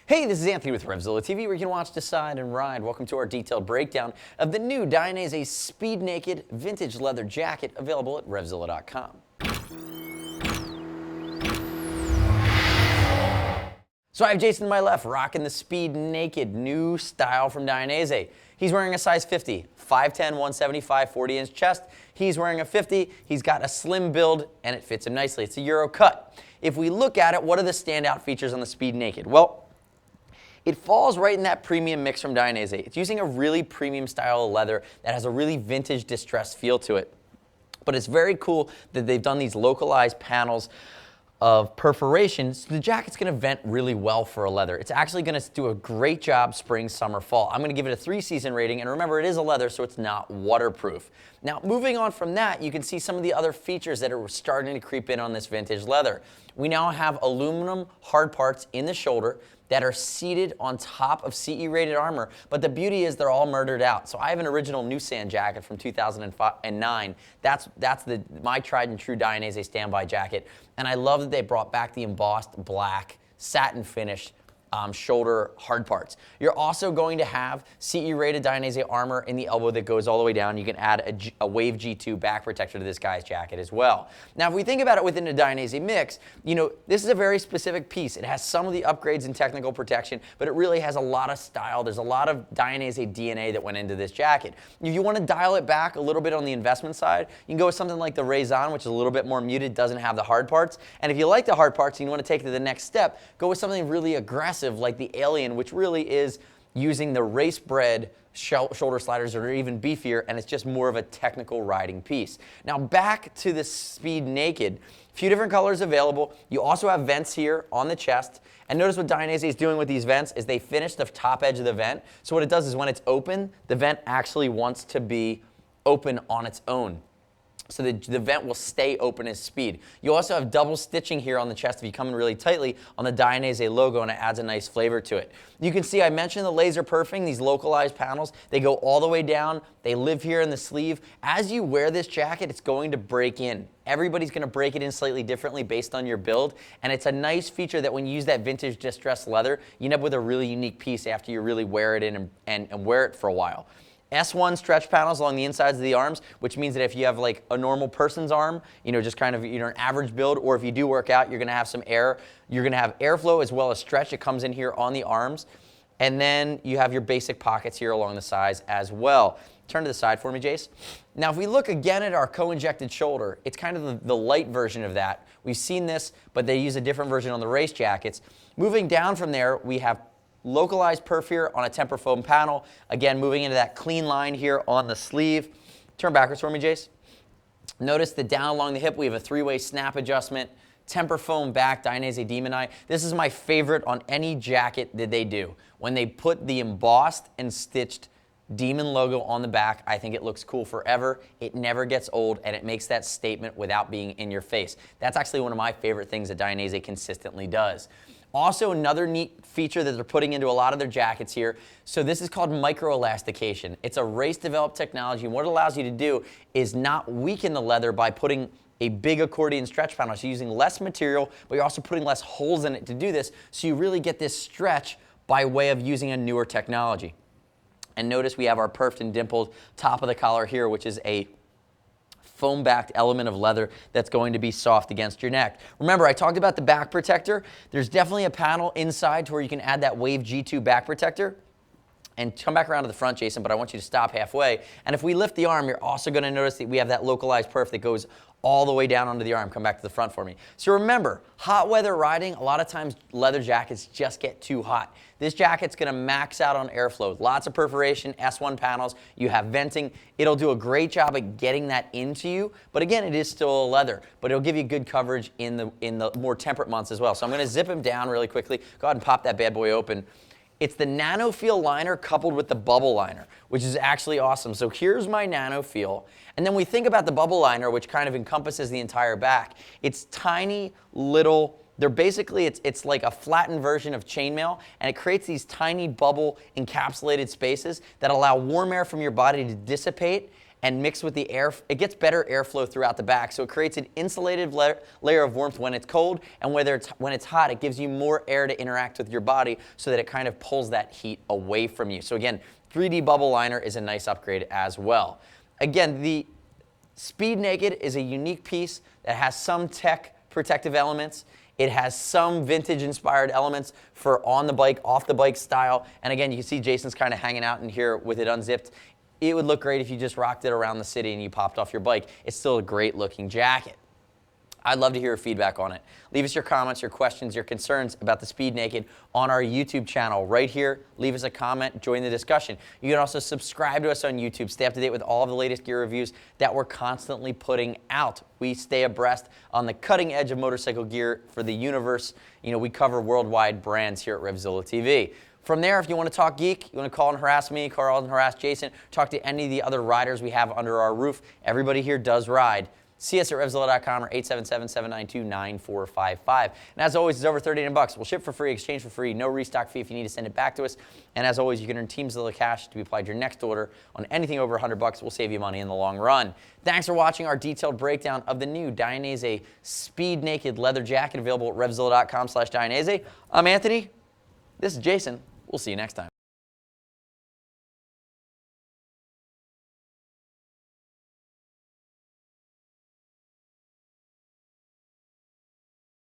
Hey, this is Anthony with RevZilla TV, where you can watch, decide, and ride. Welcome to our detailed breakdown of the new Dainese Speed Naked Vintage Leather Jacket, available at RevZilla.com. So I have Jason to my left, rocking the Speed Naked, new style from Dainese. He's wearing a size 50, 5'10", 175, 40-inch chest. He's wearing a 50. He's got a slim build, and it fits him nicely. It's a Euro cut. If we look at it, what are the standout features on the Speed Naked? Well, it falls right in that premium mix from Dainese. It's using a really premium style of leather that has a really vintage distressed feel to it. But it's very cool that they've done these localized panels of perforation, so the jacket's going to vent really well for a leather. It's actually going to do a great job spring, summer, fall. I'm going to give it a 3-season rating, and remember, it is a leather, so it's not waterproof. Now, moving on from that, you can see some of the other features that are starting to creep in on this vintage leather. We now have aluminum hard parts in the shoulder that are seated on top of CE-rated armor, but the beauty is they're all murdered out. So I have an original Newsand jacket from 2009. That's my tried and true Dainese standby jacket, and I love that they brought back the embossed black satin finish shoulder hard parts. You're also going to have CE-rated Dainese armor in the elbow that goes all the way down. You can add a Wave G2 back protector to this guy's jacket as well. Now, if we think about it within the Dainese mix, you know, this is a very specific piece. It has some of the upgrades in technical protection, but it really has a lot of style. There's a lot of Dainese DNA that went into this jacket. If you want to dial it back a little bit on the investment side, you can go with something like the RevZilla, which is a little bit more muted, doesn't have the hard parts. And if you like the hard parts and you want to take it to the next step, go with something really aggressive like the Alien, which really is using the race-bred shoulder sliders that are even beefier, and it's just more of a technical riding piece. Now back to the Speed Naked. A few different colors available. You also have vents here on the chest. And notice what Dainese is doing with these vents is they finish the top edge of the vent. So what it does is when it's open, the vent actually wants to be open on its own. So the vent will stay open as Speed. You also have double stitching here on the chest if you come in really tightly on the Dainese logo, and it adds a nice flavor to it. You can see I mentioned the laser perfing, these localized panels. They go all the way down. They live here in the sleeve. As you wear this jacket, it's going to break in. Everybody's going to break it in slightly differently based on your build, and it's a nice feature that when you use that vintage distressed leather, you end up with a really unique piece after you really wear it in and wear it for a while. S1 stretch panels along the insides of the arms, which means that if you have like a normal person's arm, you know, just kind of, you know, an average build, or if you do work out, you're going to have some air. You're going to have airflow as well as stretch. It comes in here on the arms. And then you have your basic pockets here along the sides as well. Turn to the side for me, Jace. Now, if we look again at our co-injected shoulder, it's kind of the light version of that. We've seen this, but they use a different version on the race jackets. Moving down from there, we have localized perf here on a temper foam panel. Again, moving into that clean line here on the sleeve. Turn backwards for me, Jace. Notice that down along the hip, we have a 3-way snap adjustment. Temper foam back, Dainese Demon Eye. This is my favorite on any jacket that they do. When they put the embossed and stitched Demon logo on the back, I think it looks cool forever. It never gets old, and it makes that statement without being in your face. That's actually one of my favorite things that Dainese consistently does. Also, another neat feature that they're putting into a lot of their jackets here, so this is called micro-elastication. It's a race-developed technology, and what it allows you to do is not weaken the leather by putting a big accordion stretch panel. So you're using less material, but you're also putting less holes in it to do this, so you really get this stretch by way of using a newer technology. And notice we have our perfed and dimpled top of the collar here, which is a foam-backed element of leather that's going to be soft against your neck. Remember, I talked about the back protector. There's definitely a panel inside to where you can add that Wave G2 back protector. And come back around to the front, Jason, but I want you to stop halfway. And if we lift the arm, you're also going to notice that we have that localized perf that goes all the way down onto the arm. Come back to the front for me. So remember, hot weather riding, a lot of times leather jackets just get too hot. This jacket's going to max out on airflow. Lots of perforation, S1 panels. You have venting. It'll do a great job at getting that into you. But again, it is still a leather, but it'll give you good coverage in the more temperate months as well. So I'm going to zip him down really quickly. Go ahead and pop that bad boy open. It's the NanoFeel liner coupled with the bubble liner, which is actually awesome. So here's my NanoFeel. And then we think about the bubble liner, which kind of encompasses the entire back. It's tiny little, they're basically, it's like a flattened version of chainmail, and it creates these tiny bubble encapsulated spaces that allow warm air from your body to dissipate and mixed with the air, it gets better airflow throughout the back. So it creates an insulated layer of warmth when it's cold, and when it's hot, it gives you more air to interact with your body so that it kind of pulls that heat away from you. So again, 3D bubble liner is a nice upgrade as well. Again, the Speed Naked is a unique piece that has some tech protective elements. It has some vintage inspired elements for on the bike, off the bike style. And again, you can see Jason's kind of hanging out in here with it unzipped. It would look great if you just rocked it around the city and you popped off your bike. It's still a great looking jacket. I'd love to hear your feedback on it. Leave us your comments, your questions, your concerns about the Speed Naked on our YouTube channel right here. Leave us a comment, join the discussion. You can also subscribe to us on YouTube. Stay up to date with all of the latest gear reviews that we're constantly putting out. We stay abreast on the cutting edge of motorcycle gear for the universe. You know, we cover worldwide brands here at RevZilla TV. From there, if you want to talk geek, you want to call and harass me, call and harass Jason, talk to any of the other riders we have under our roof. Everybody here does ride. See us at RevZilla.com or 877-792-9455. And as always, it's over $39. We'll ship for free, exchange for free, no restock fee if you need to send it back to us. And as always, you can earn TeamZilla cash to be applied to your next order on anything over $100. We'll save you money in the long run. Thanks for watching our detailed breakdown of the new Dainese Speed Naked leather jacket available at RevZilla.com/Dainese. I'm Anthony. This is Jason. We'll see you next time.